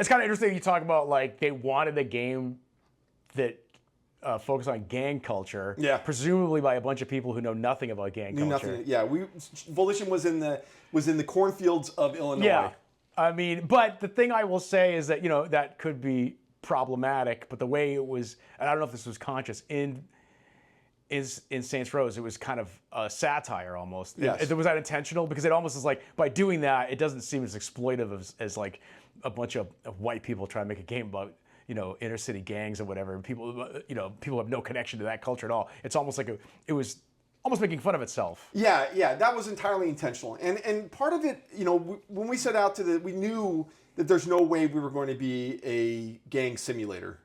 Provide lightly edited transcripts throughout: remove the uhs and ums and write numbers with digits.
It's kind of interesting you talk about like they wanted a game that focused on gang culture, presumably by a bunch of people who know nothing about gang culture. Nothing. Yeah, Volition was in the cornfields of Illinois. Yeah, I mean, but the thing I will say is that that could be problematic. But the way it was, and I don't know if this was conscious in Saints Row, it was kind of a satire almost. Yes. Was that intentional? Because it almost is like by doing that, it doesn't seem as exploitive as like a bunch of white people trying to make a game about inner city gangs or whatever. And people have no connection to that culture at all. It's almost like it was almost making fun of itself. Yeah, that was entirely intentional. And part of it, when we set out we knew that there's no way we were going to be a gang simulator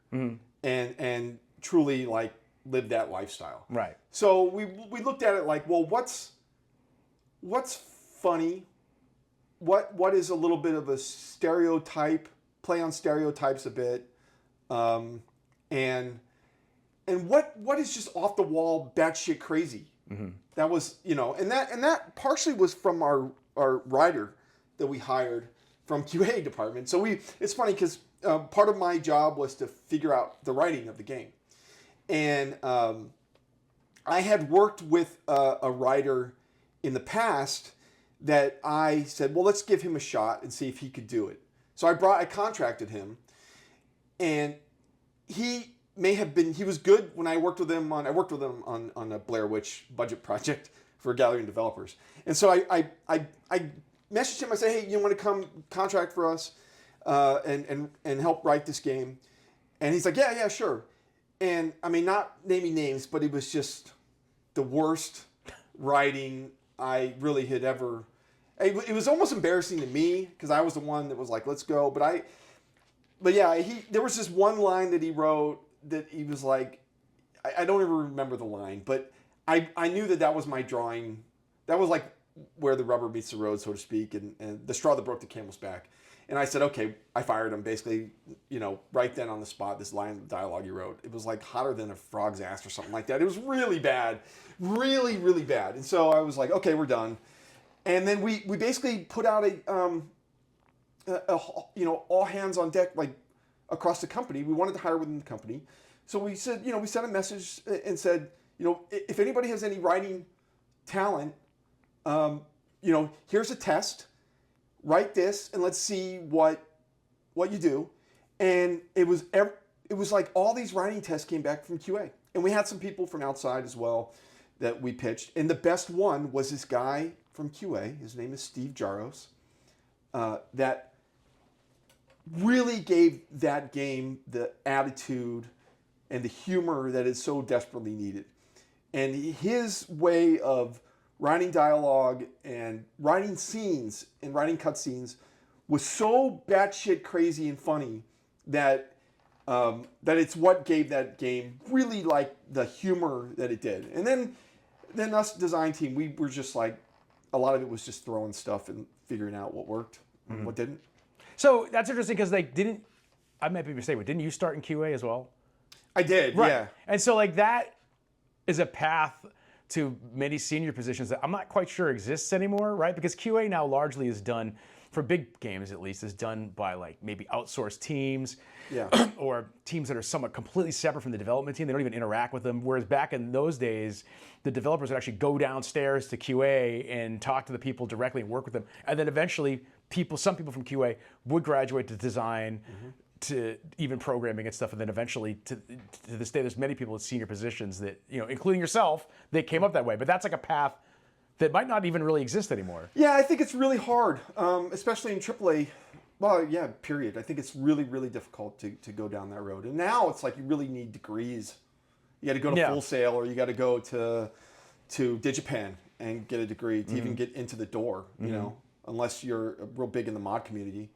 and truly like live that lifestyle. Right. So we looked at it like, well, what's funny? What is a little bit of a stereotype, play on stereotypes a bit, and what is just off the wall, batshit crazy? Mm-hmm. That was, and that partially was from our writer that we hired from QA department. So it's funny because part of my job was to figure out the writing of the game, and I had worked with a writer in the past that I said, well, let's give him a shot and see if he could do it. So I contracted him, and he was good when I worked with him on a Blair Witch budget project for Gallery developers. And so I messaged him. I said, hey, you want to come contract for us and help write this game? And he's like, yeah, sure. And I mean, not naming names, but it was just the worst writing I really had ever. It was almost embarrassing to me because I was the one that was like, let's go. But yeah, there was this one line that he wrote that he was like, I don't even remember the line, but I knew that was my drawing. That was like where the rubber meets the road, so to speak, and the straw that broke the camel's back. And I said, okay, I fired him basically, right then on the spot, this line of dialogue he wrote. It was like hotter than a frog's ass or something like that. It was really bad, really, really bad. And so I was like, okay, we're done. And then we basically put out a all hands on deck, like across the company. We wanted to hire within the company. So we said, we sent a message and said, if anybody has any writing talent, here's a test. Write this and let's see what you do. And it was like all these writing tests came back from QA. And we had some people from outside as well that we pitched. And the best one was this guy from QA. His name is Steve Jaros. That really gave that game the attitude and the humor that is so desperately needed. And his way of writing dialogue and writing scenes and writing cutscenes was so batshit crazy and funny that it's what gave that game really like the humor that it did. And then us design team, we were just like, a lot of it was just throwing stuff and figuring out what worked and what didn't. So that's interesting because I might be mistaken, but didn't you start in QA as well? I did, right. Yeah. And so like that is a path to many senior positions that I'm not quite sure exists anymore, right? Because QA now largely is done, for big games at least, is done by like maybe outsourced teams or teams that are somewhat completely separate from the development team. They don't even interact with them. Whereas back in those days, the developers would actually go downstairs to QA and talk to the people directly and work with them. And then eventually some people from QA would graduate to design, to even programming and stuff, and then eventually to this day, there's many people in senior positions that, including yourself, they came up that way. But that's like a path that might not even really exist anymore. Yeah, I think it's really hard, especially in AAA. Well, yeah, period. I think it's really, really difficult to go down that road. And now it's like you really need degrees. You got to go to Full Sail, or you got to go to Digipan and get a degree to even get into the door, unless you're real big in the mod community.